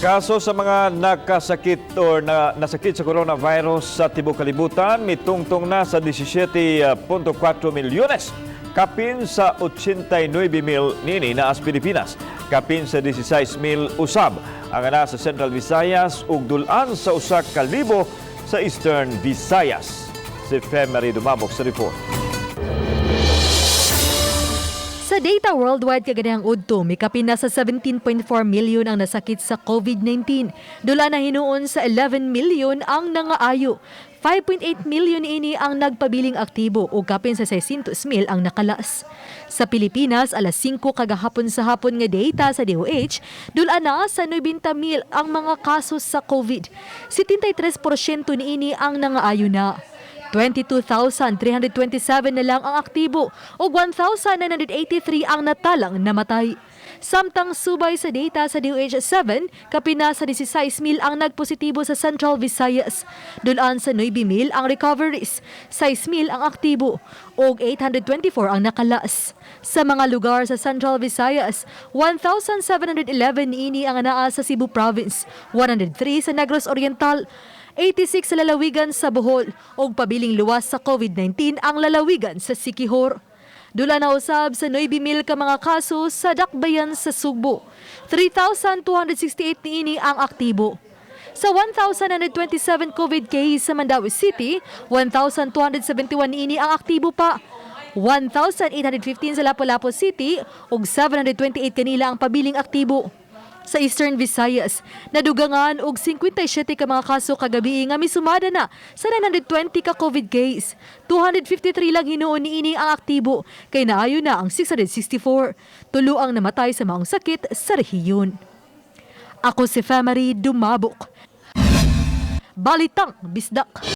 Kaso sa mga nakasakit o nasakit sa coronavirus sa tibuok kalibutan, mitungtong na sa 17.4 milyones. Kapin sa 89,000 nini na as Pilipinas. Kapin sa 16,000 usab ang ana sa Central Visayas ug dulan sa usa ka libo sa Eastern Visayas. Si Femari dumabok sa report. Sa data worldwide kaganihang udto, may kapin na sa 17.4 milyon ang nasakit sa COVID-19. Dula na hinuon sa 11 milyon ang nangaayo. 5.8 milyon ini ang nagpabiling aktibo o kapin sa 600,000 ang nakalas. Sa Pilipinas, alas 5 kagahapon sa hapon nga data sa DOH, dula na sa 90,000 ang mga kasos sa COVID. 73% niini ang nangaayo na. 22,327 na lang ang aktibo o 1,983 ang natalang namatay. Samtang subay sa data sa DOH-7, kapina sa 16,000 ang nagpositibo sa Central Visayas. Dulaan sa 9,000 ang recoveries, 6,000 ang aktibo o 824 ang nakalas. Sa mga lugar sa Central Visayas, 1,711 ini ang naa sa Cebu Province, 103 sa Negros Oriental, 86 sa lalawigan sa Bohol ug pabiling luwas sa COVID-19 ang lalawigan sa Siquijor. Dula na usab sa 9,000 ka mga kaso sa dakbayan sa Sugbo. 3,268 niini ang aktibo. Sa 1,927 COVID case sa Mandaue City, 1,271 niini ang aktibo pa. 1,815 sa Lapu-Lapu City ug 728 kanila ang pabiling aktibo. Sa Eastern Visayas, nadugangan og 57 ka mga kaso kagabi nga misumada na sa 920 ka COVID case. 253 lang hinuon niini ang aktibo, kay naayo na ang 664. Tulo ang namatay sa maong sakit sa rehiyon. Ako si Femari dumabok. Balitang Bisdak.